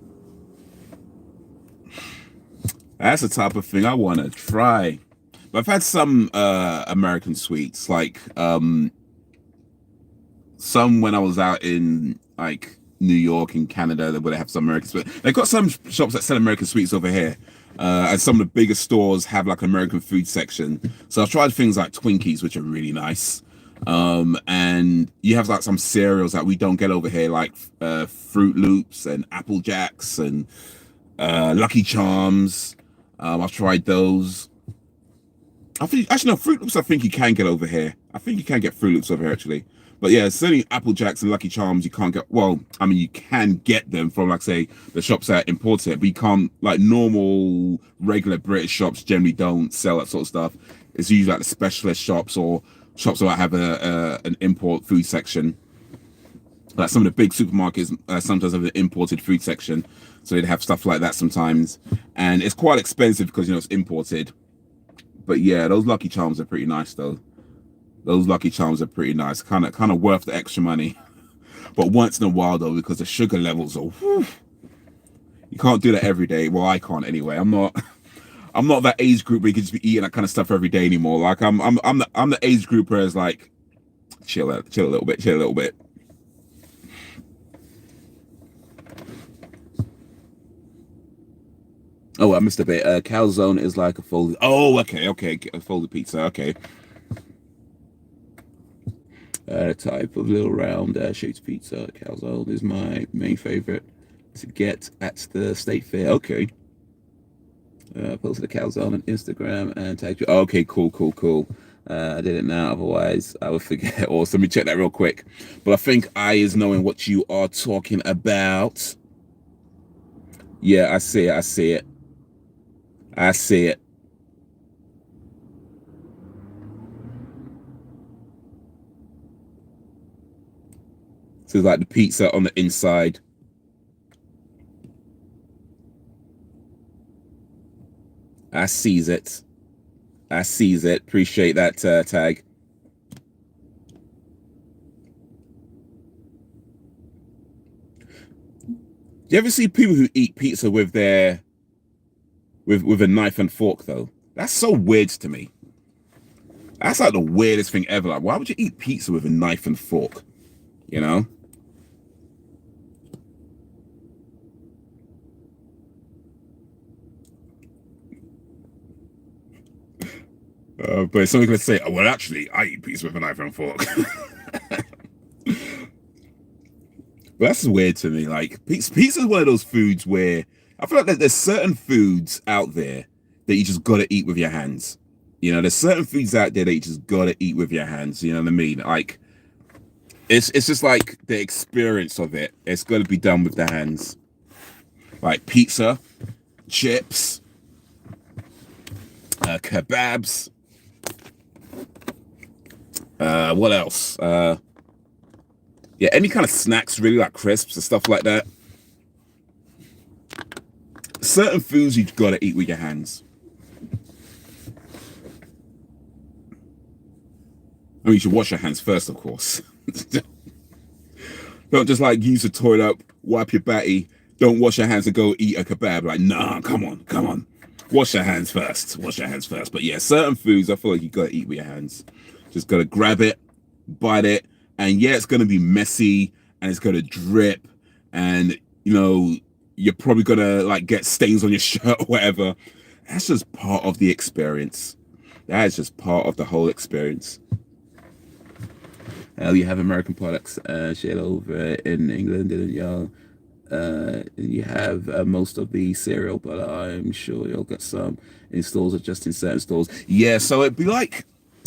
That's the type of thing I want to try. But I've had some American sweets, like some when I was out in like New York and Canada, where they have some American sweets. They've got some shops that sell American sweets over here. And some of the bigger stores have like an American food section. So I've tried things like Twinkies, which are really nice. And you have like some cereals that we don't get over here, like Fruit Loops and Apple Jacks and Lucky Charms. I've tried those. I think actually no, Fruit Loops I think you can get over here. I think you can get Fruit Loops over here actually. But yeah, certainly Apple Jacks and Lucky Charms you can't get. Well, I mean you can get them from like say the shops that import it, but you can't, like normal regular British shops generally don't sell that sort of stuff. It's usually like the specialist shops or shops that have an import food section. Like some of the big supermarkets sometimes have an imported food section, so they'd have stuff like that sometimes, and it's quite expensive because you know it's imported. But yeah, those Lucky Charms are pretty nice though. Those Lucky Charms are pretty nice, kind of worth the extra money. But once in a while though, because the sugar levels are, whew, you can't do that every day. Well, I can't anyway. I'm not that age group where you can just be eating that kind of stuff every day anymore. Like I'm the age group where it's like chill a little bit. Oh, I missed a bit. Calzone is like a folded. Oh, okay, a folded pizza. Okay. Type of little round shaped pizza. Calzone is my main favorite to get at the state fair. Okay. Posted a calzone on Instagram and tagged you. Okay, cool. I did it now. Otherwise, I would forget. Also, let me check that real quick. But I think I is knowing what you are talking about. Yeah, I see it. I see it. So it's like the pizza on the inside. I sees it. I sees it. Appreciate that tag. Do you ever see people who eat pizza with their with a knife and fork though? That's so weird to me. That's like the weirdest thing ever. Like, why would you eat pizza with a knife and fork? You know? But somebody's gonna say, "Oh, well, actually, I eat pizza with a knife and fork." But that's weird to me. Like, pizza is one of those foods where I feel like there's certain foods out there that you just gotta eat with your hands. You know, there's certain foods out there that you just gotta eat with your hands. You know what I mean? Like, it's just like the experience of it. It's got to be done with the hands. Like pizza, chips, kebabs. What else? Yeah, any kind of snacks, really, like crisps and stuff like that. Certain foods you've got to eat with your hands. I mean, you should wash your hands first, of course. Don't just like use the toilet, wipe your batty, don't wash your hands and go eat a kebab. Like, nah, come on, come on. Wash your hands first. Wash your hands first. But yeah, certain foods I feel like you gotta eat with your hands. Just gotta grab it, bite it, and yeah, it's gonna be messy and it's gonna drip, and you know, you're probably gonna like get stains on your shirt or whatever. That's just part of the experience. That is just part of the whole experience. You have American products shared over in England, didn't you? You have most of the cereal, but I'm sure you'll get some in stores or just in certain stores. Yeah, so it'd be like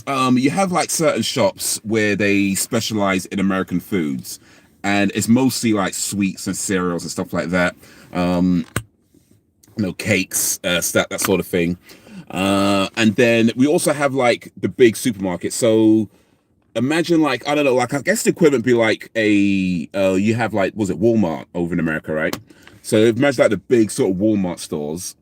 you have like certain shops where they specialize in American foods, and it's mostly like sweets and cereals and stuff like that. Cakes, that sort of thing. And then we also have like the big supermarkets. So imagine like I don't know, like I guess the equivalent be like a you have like was it Walmart over in America, right? So imagine like the big sort of Walmart stores,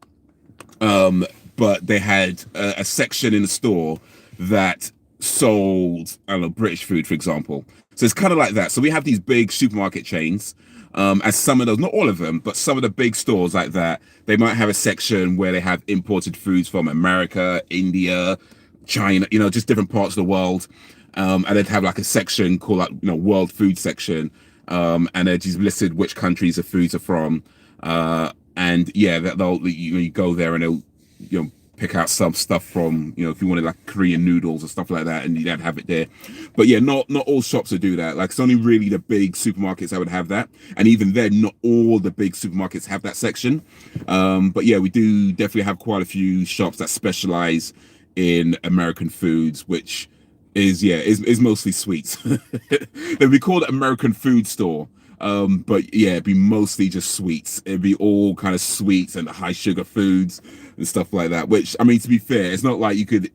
but they had a section in the store that sold I don't know British food, for example. So it's kind of like that. So we have these big supermarket chains, and some of those, not all of them, but some of the big stores like that, they might have a section where they have imported foods from America, India, China, you know, just different parts of the world. And they'd have like a section called like world food section, and they'd just listed which countries the foods are from, and yeah, that they'll you go there and they'll pick out some stuff from if you wanted like Korean noodles or stuff like that, and you'd have it there. But yeah, not all shops would do that. Like it's only really the big supermarkets that would have that, and even then, not all the big supermarkets have that section. But yeah, we do definitely have quite a few shops that specialize in American foods, which is mostly sweets. They'd be called American Food Store. But yeah, it'd be mostly just sweets. It'd be all kind of sweets and high sugar foods and stuff like that. Which I mean, to be fair, it's not like you could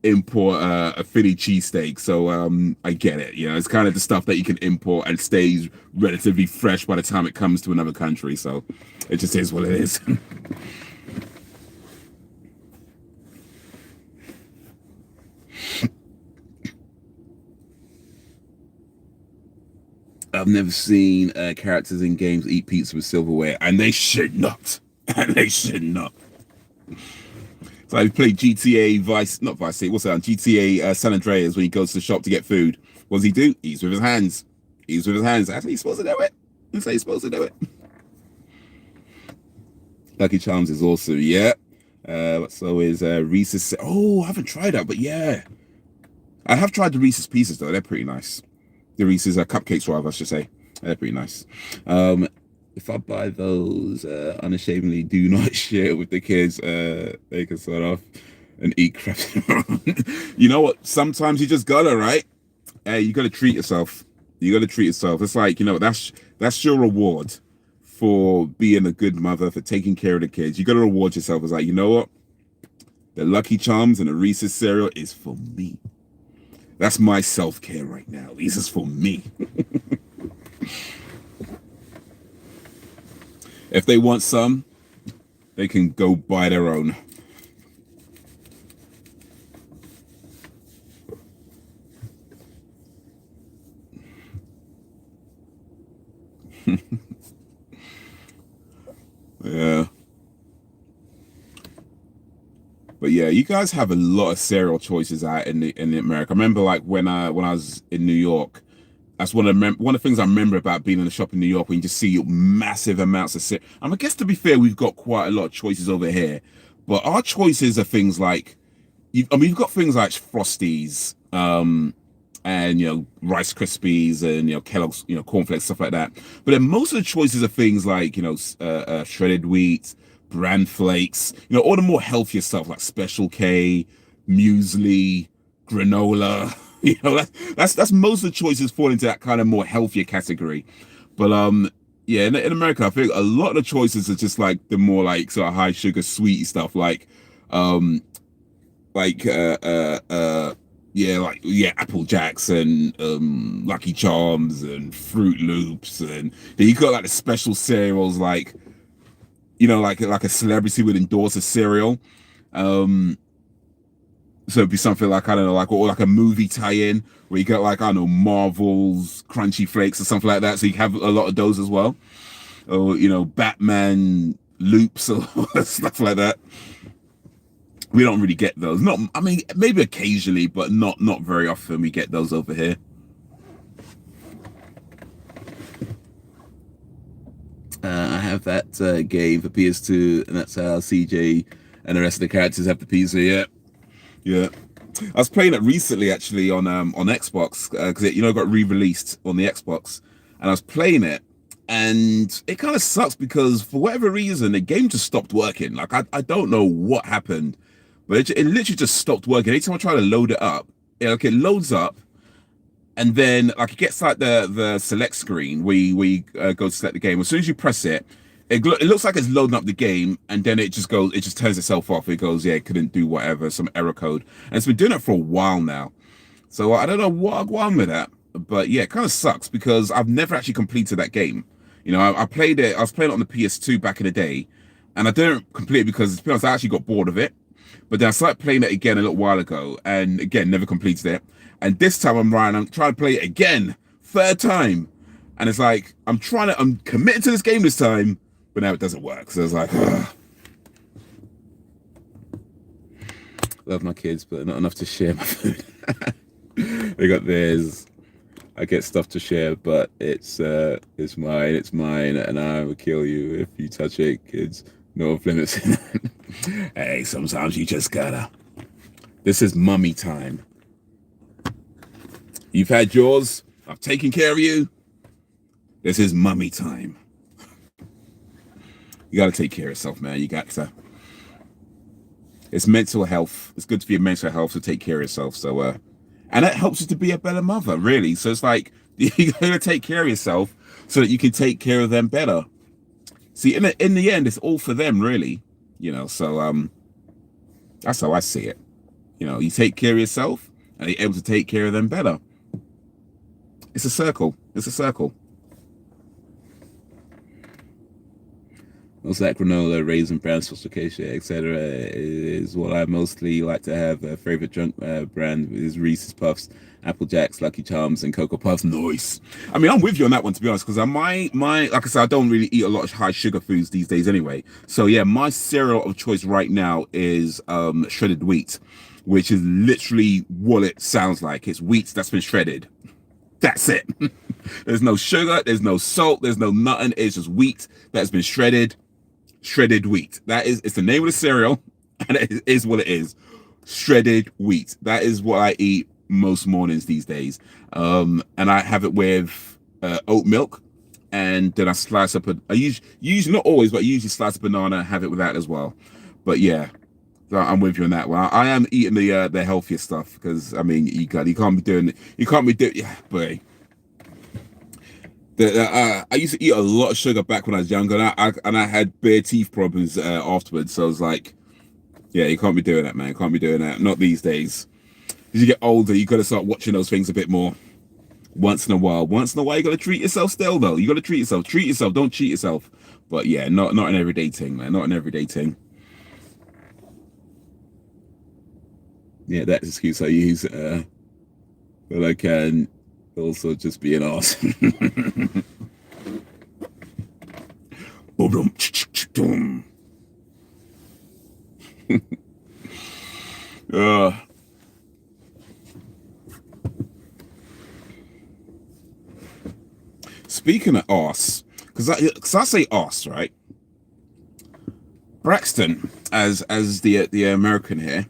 import a Philly cheesesteak. So I get it. It's kind of the stuff that you can import and stays relatively fresh by the time it comes to another country. So it just is what it is. I've never seen characters in games eat pizza with silverware, and they should not. And they should not. So I played GTA Vice, not Vice City, what's that? GTA San Andreas when he goes to the shop to get food. What does he do? Eats with his hands. Eats with his hands. That's how he's supposed to do it. That's how he's supposed to do it. Lucky Charms is also, yeah. So is Reese's. Oh, I haven't tried that, but yeah. I have tried the Reese's Pieces, though. They're pretty nice. The Reese's cupcakes, rather, I should say. They're pretty nice. If I buy those, unashamedly do not share it with the kids. They can sort off and eat crap. You know what? Sometimes you just gotta, right? Hey, you gotta treat yourself. You gotta treat yourself. It's like, that's your reward for being a good mother, for taking care of the kids. You gotta reward yourself. It's like, you know what? The Lucky Charms and the Reese's cereal is for me. That's my self-care right now. This is for me. If they want some, they can go buy their own. Yeah. But yeah, you guys have a lot of cereal choices out in America. I remember like when I was in New York, that's one of the things I remember about being in the shop in New York when you just see massive amounts of cereal. I guess to be fair, we've got quite a lot of choices over here, but our choices are things like, you've got things like Frosties, and Rice Krispies and Kellogg's, cornflakes, stuff like that. But then most of the choices are things like shredded wheat, bran flakes, all the more healthier stuff like Special K, muesli, granola. That's most of the choices fall into that kind of more healthier category. But yeah, in America, I think a lot of the choices are just like the more like sort of high sugar, sweet stuff, like like Apple Jacks and Lucky Charms and Fruit Loops, and then you got like the special cereals, like like a celebrity would endorse a cereal. So it'd be something like, I don't know, like, or like a movie tie-in where you get like, I don't know, Marvel's Crunchy Flakes or something like that. So you have a lot of those as well, or Batman loops or stuff like that. We don't really get those. Not, I mean, maybe occasionally, but not very often we get those over here. I have that game for PS2, and that's how CJ and the rest of the characters have the pizza. Yeah. I was playing it recently, actually, on Xbox, because it got re-released on the Xbox, and I was playing it, and it kind of sucks because for whatever reason the game just stopped working. Like I don't know what happened, but it literally just stopped working. Anytime I try to load it up, it loads up, and then like it gets like the select screen where you go to select the game. As soon as you press it, it looks like it's loading up the game, and then it just turns itself off. It goes, yeah, it couldn't do whatever, some error code, and it's been doing it for a while now. So I don't know what I'm with that, but yeah, it kind of sucks because I've never actually completed that game. I played it. I was playing it on the PS2 back in the day, and I didn't complete it because, to be honest, I actually got bored of it. But then I started playing it again a little while ago, and again, never completed it. And this time I'm trying to play it again, third time, and it's like I'm committed to this game this time, but now it doesn't work. So it's like, ugh. Love my kids, but not enough to share my food. They got theirs. I get stuff to share, but it's mine, and I will kill you if you touch it, kids. No off limits. Hey, sometimes you just gotta. This is mummy time. You've had yours. I've taken care of you. This is mummy time. You gotta take care of yourself, man. You got to. It's mental health. It's good for your mental health to take care of yourself. So, and that helps you to be a better mother, really. So it's like you gotta take care of yourself so that you can take care of them better. See, in the end, it's all for them, really. So that's how I see it. You take care of yourself, and you're able to take care of them better. It's a circle. It's a circle. Also, that granola, raisin bran, sophistication, etc., is what I mostly like to have. A favorite junk brand is Reese's Puffs, Apple Jacks, Lucky Charms, and Cocoa Puffs. Nice. I mean, I'm with you on that one, to be honest, because my like I said, I don't really eat a lot of high sugar foods these days anyway. So yeah, my cereal of choice right now is shredded wheat, which is literally what it sounds like. It's wheat that's been shredded. That's it. There's no sugar, there's no salt, there's no nothing. It's just wheat that's been shredded. Shredded wheat. It's the name of the cereal, and it is what it is. Shredded wheat. That is what I eat most mornings these days. And I have it with oat milk, and then I slice up I usually not always, but I usually slice a banana and have it with that as well. But yeah, so I'm with you on that one. I am eating the healthier stuff because I mean you can't be doing yeah, boy. I used to eat a lot of sugar back when I was younger, and I had bare teeth problems afterwards. So I was like, Yeah, you can't be doing that, man. You can't be doing that. Not these days. As you get older, you got to start watching those things a bit more. Once in a while. Once in a while, you got to treat yourself still, though. You got to treat yourself. Treat yourself. Don't cheat yourself. But yeah, not an everyday thing, man. Not an everyday thing. Yeah, that's excuse I use. But I can also just be an ass. uh, Speaking of arse, because I say arse, right? Braxton, as the American here,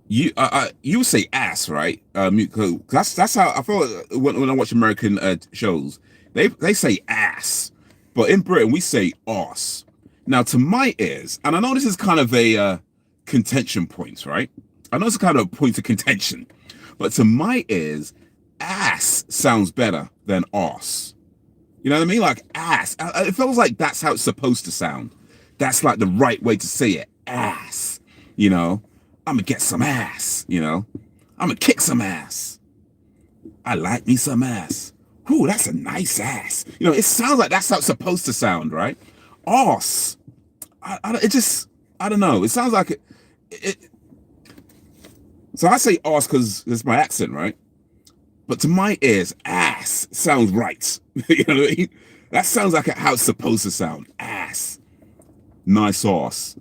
you would say ass, right? That's how I feel when I watch American shows. They say ass, but in Britain we say arse. Now, to my ears, and I know this is kind of a contention point, right? I know it's kind of a point of contention, but to my ears, ass sounds better than arse. You know what I mean? Like ass. It feels like that's how it's supposed to sound. That's like the right way to say it. Ass. You know, I'm gonna get some ass. You know, I'm gonna kick some ass. I like me some ass. Ooh, that's a nice ass. You know, it sounds like that's how it's supposed to sound, right? Arse. I don't know. It sounds like it. So I say arse because it's my accent, right? But to my ears, ass sounds right. You know what I mean? That sounds like how it's supposed to sound. Ass. Nice ass.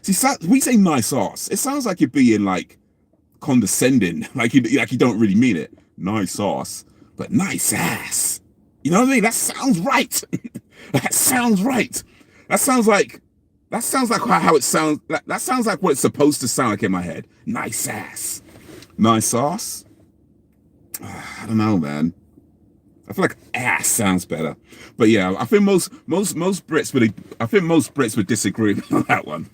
See, we say nice ass. It sounds like you're being like condescending, like you don't really mean it. Nice ass, but nice ass. You know what I mean? That sounds right. That sounds right. That sounds like how it sounds. That sounds like what it's supposed to sound like in my head. Nice ass. Nice ass. I don't know, man. I feel like ass sounds better, but yeah, I think most Brits would disagree with me on that one.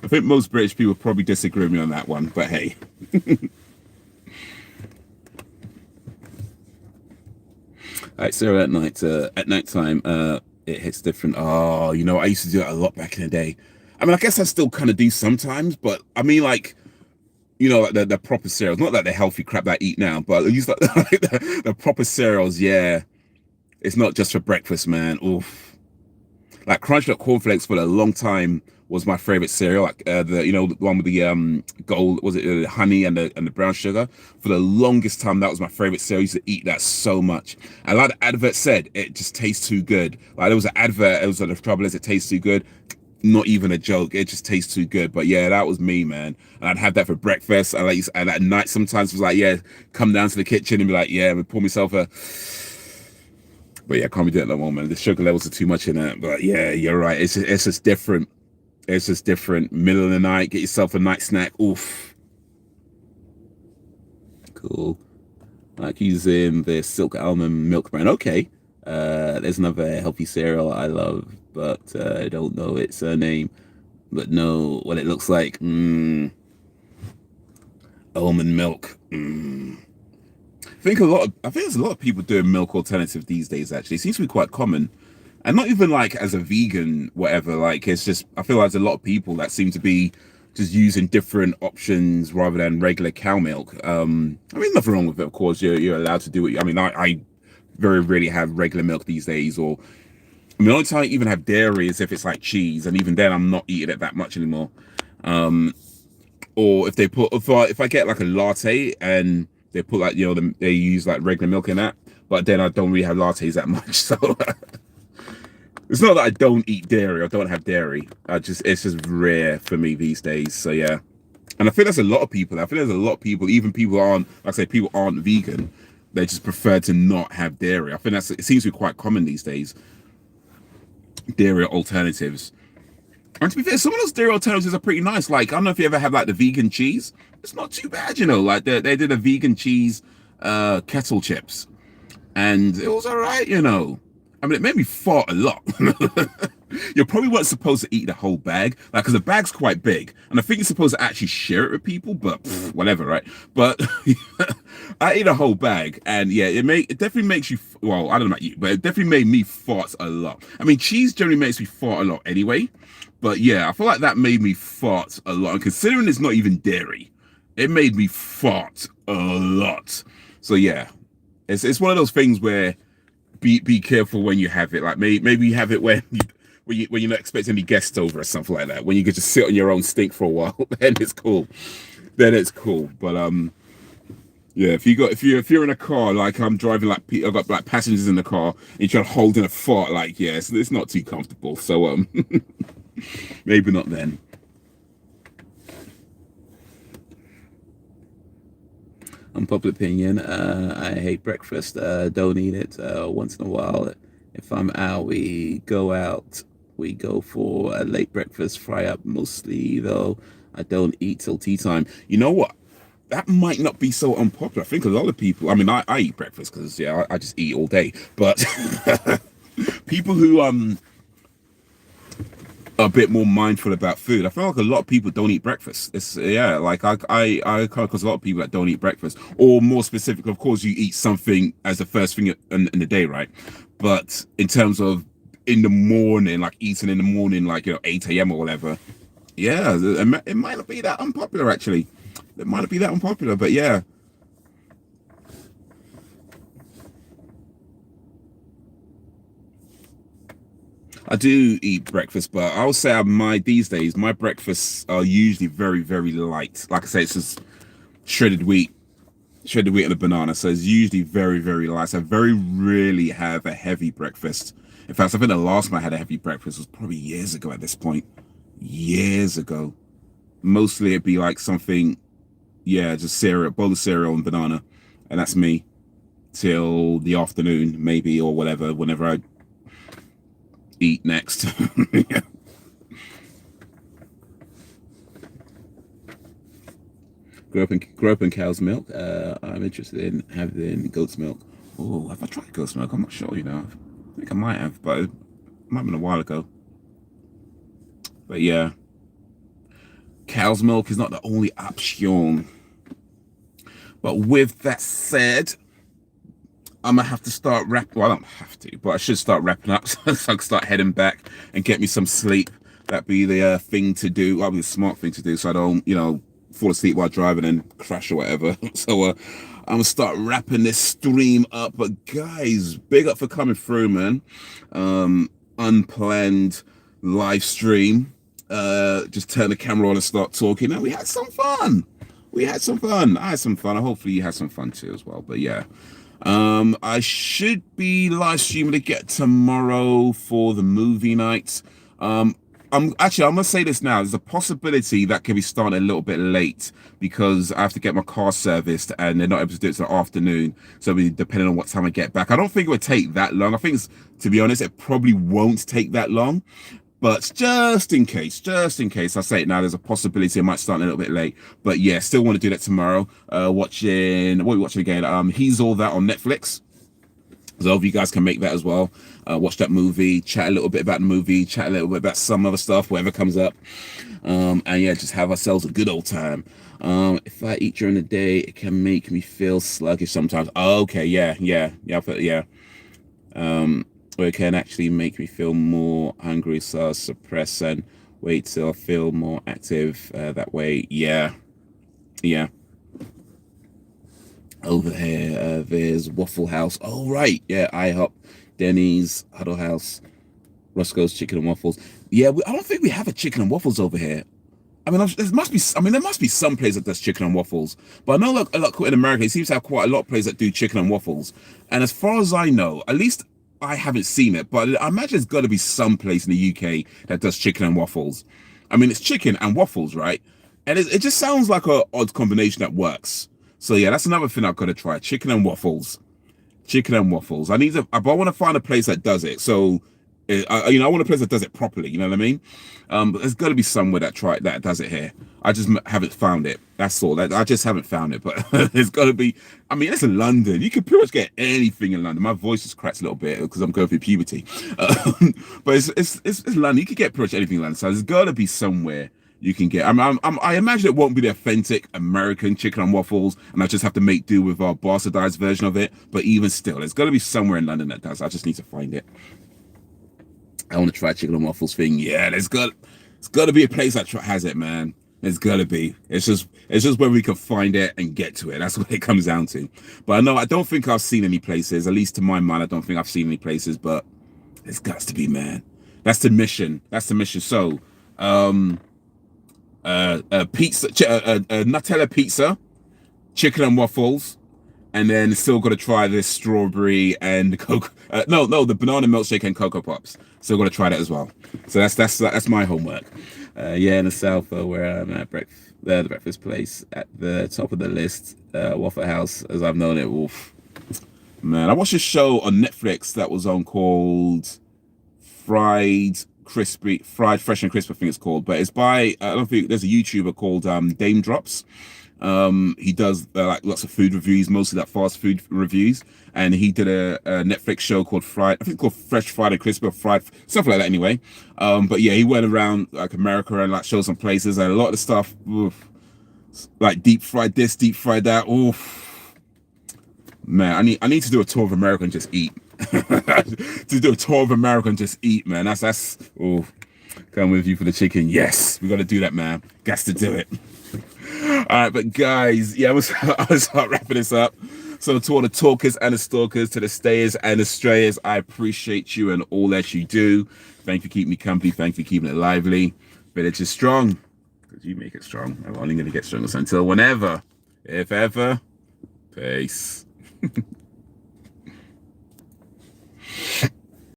I think most British people probably disagree with me on that one, but hey. All right, so at night time, it hits different. Oh, you know, I used to do it a lot back in the day. I mean, I guess I still kind of do sometimes, but I mean, like, you know, like the proper cereals, not like the healthy crap that I eat now, but I use like the proper cereals. Yeah, it's not just for breakfast, man. Oof. Like Crunch Nut cornflakes for a long time was my favorite cereal. Like the one with the gold, was it the honey and the brown sugar? For the longest time, that was my favorite cereal. I used to eat that so much. And like the advert said, it just tastes too good. Like there was an advert. It was like the trouble is it tastes too good. Not even a joke. It just tastes too good. But yeah, that was me, man. And I'd have that for breakfast. And at night sometimes it was like, yeah, come down to the kitchen and be like, yeah, I'm pour myself a. But yeah, I can't be doing it no more, man. The sugar levels are too much in it. But yeah, you're right. It's just different. It's just different. Middle of the night, get yourself a night snack. Oof. Cool. Like using the silk almond milk brand. Okay. There's another healthy cereal I love, but I don't know its name. But know what it looks like. Almond milk. I think there's a lot of people doing milk alternative these days. Actually, it seems to be quite common, and not even like as a vegan, whatever. Like it's just I feel like there's a lot of people that seem to be just using different options rather than regular cow milk. I mean, nothing wrong with it. Of course, you're allowed to do it. I mean, I very rarely have regular milk these days, or I mean, the only time I even have dairy is if it's like cheese, and even then I'm not eating it that much anymore. Or if they put if I get like a latte and they put like they use like regular milk in that, but then I don't really have lattes that much. So it's not that I don't eat dairy or don't have dairy. It's just rare for me these days. So yeah, and I think there's a lot of people. I think there's a lot of people, even people aren't, like I say, people aren't vegan. They just prefer to not have dairy. I think it seems to be quite common these days. Dairy alternatives. And to be fair, some of those dairy alternatives are pretty nice. Like, I don't know if you ever have like the vegan cheese. It's not too bad, you know. Like they did a vegan cheese kettle chips. And it was all right, you know. I mean, it made me fart a lot. You probably weren't supposed to eat the whole bag, like, because the bag's quite big, and I think you're supposed to actually share it with people, but whatever, right? But I ate a whole bag, and yeah, it definitely makes you. Well, I don't know about you, but it definitely made me fart a lot. I mean, cheese generally makes me fart a lot anyway, But yeah, I feel like that made me fart a lot. And considering it's not even dairy, it made me fart a lot. So yeah, it's one of those things where be careful when you have it. Like maybe you have it when you're not expecting any guests over or something like that. When you could just sit on your own stink for a while, then it's cool. Then it's cool. But yeah, if you're in a car, like I'm driving, like I've got like passengers in the car, and you're trying to hold in a fart, like yeah, it's not too comfortable. So maybe not then. Unpopular opinion, I hate breakfast. Don't eat it. Once in a while, if I'm out, we go out. We go for a late breakfast, fry up mostly, though. I don't eat till tea time. You know what? That might not be so unpopular. I think a lot of people, I mean, I eat breakfast because, yeah, I just eat all day. But people who a bit more mindful about food. I feel like a lot of people don't eat breakfast. It's yeah, like I come across a lot of people that don't eat breakfast, or more specific, of course, you eat something as the first thing in the day, right? But in terms of in the morning, like eating in the morning, like 8 a.m. or whatever, yeah, it might not be that unpopular actually. It might not be that unpopular, but yeah. I do eat breakfast, but I'll say these days my breakfasts are usually very, very light. Like I say, it's just shredded wheat and a banana. So it's usually very, very light. So I very rarely have a heavy breakfast. In fact, I think the last time I had a heavy breakfast was probably years ago at this point. Years ago. Mostly it'd be like something, yeah, just cereal, bowl of cereal and banana. And that's me till the afternoon, maybe, or whatever, whenever I eat next. Yeah. Grow up in cow's milk. I'm interested in having goat's milk. Oh, have I tried goat's milk? I'm not sure. I think I might have, but it might have been a while ago. But yeah, cow's milk is not the only option. But with that said, I'm gonna have to start wrapping. Well, I don't have to, but I should start wrapping up so I can start heading back and get me some sleep. That'd be the thing to do. That'd be the smart thing to do, so I don't, fall asleep while driving and crash or whatever. So I'm gonna start wrapping this stream up. But guys, big up for coming through, man. Unplanned live stream. Just turn the camera on and start talking. Now we had some fun. We had some fun. I had some fun. Hopefully you had some fun too as well. But yeah. I should be live streaming again tomorrow for the movie night. I'm gonna say this now. There's a possibility that can be starting a little bit late because I have to get my car serviced and they're not able to do it till the afternoon. So depending on what time I get back, I don't think it would take that long. I think, to be honest, it probably won't take that long. But just in case, I say it now, there's a possibility I might start a little bit late. But yeah, still want to do that tomorrow. What are we watching again? He's All That on Netflix. So if you guys can make that as well, watch that movie, chat a little bit about the movie, chat a little bit about some other stuff, whatever comes up. And yeah, just have ourselves a good old time. If I eat during the day, it can make me feel sluggish sometimes. Oh, okay, yeah. Or it can actually make me feel more hungry, so I'll suppress and wait till I feel more active that way. Yeah. Over here, there's Waffle House. Oh, right. Yeah, IHOP, Denny's, Huddle House, Roscoe's Chicken and Waffles. Yeah, I don't think we have a chicken and waffles over here. I mean, there must be some place that does chicken and waffles. But I know a lot in America, it seems to have quite a lot of places that do chicken and waffles. And as far as I know, at least I haven't seen it, but I imagine there's got to be some place in the UK that does chicken and waffles. I mean, it's chicken and waffles, right? And it just sounds like an odd combination that works. So yeah, that's another thing I've got to try: chicken and waffles. Chicken and waffles. But I want to find a place that does it. So, I want a place that does it properly. You know what I mean? But there's got to be somewhere that does it here. I just haven't found it. That's all. I just haven't found it. But there's got to be. I mean, it's in London. You can pretty much get anything in London. My voice just cracks a little bit because I'm going through puberty. But it's London. You can get pretty much anything in London. So there's got to be somewhere you can get. I imagine it won't be the authentic American chicken and waffles, and I just have to make do with our bastardized version of it. But even still, there's got to be somewhere in London that does. I just need to find it. I want to try chicken and waffles thing. Yeah, It's got to be a place that has it, man. It's got to be. It's just where we can find it and get to it. That's what it comes down to. But I don't think I've seen any places, at least to my mind, I don't think I've seen any places, but it's got to be, man. That's the mission. That's the mission. So, pizza, Nutella pizza, chicken and waffles, and then still got to try this strawberry and cocoa. No, the banana milkshake and Cocoa Pops. Still got to try that as well. So that's my homework. Yeah, in the south where I'm at, the breakfast place at the top of the list, Waffle House, as I've known it. Oof. Man, I watched a show on Netflix that was on called Fried Fresh and Crisp, I think it's called. But it's by I don't think there's a YouTuber called Dame Drops. He does like lots of food reviews, mostly like fast food reviews, and he did a Netflix show called Fresh Fried and Crisp, or Fried, something like that anyway. But yeah, he went around like America and like showed some places, and a lot of the stuff, oof, like deep fried this, deep fried that. Oof, man, I need to do a tour of America and just eat. To do a tour of America and just eat, man. That's oh, come with you for the chicken. Yes, we got to do that, man. Got to do it. All right, but guys, yeah, I was start wrapping this up. So to all the talkers and the stalkers, to the stayers and the strayers, I appreciate you and all that you do. Thank you for keeping me company. Thank you for keeping it lively. Village is strong because you make it strong. I'm only going to get stronger. So until whenever, if ever, peace.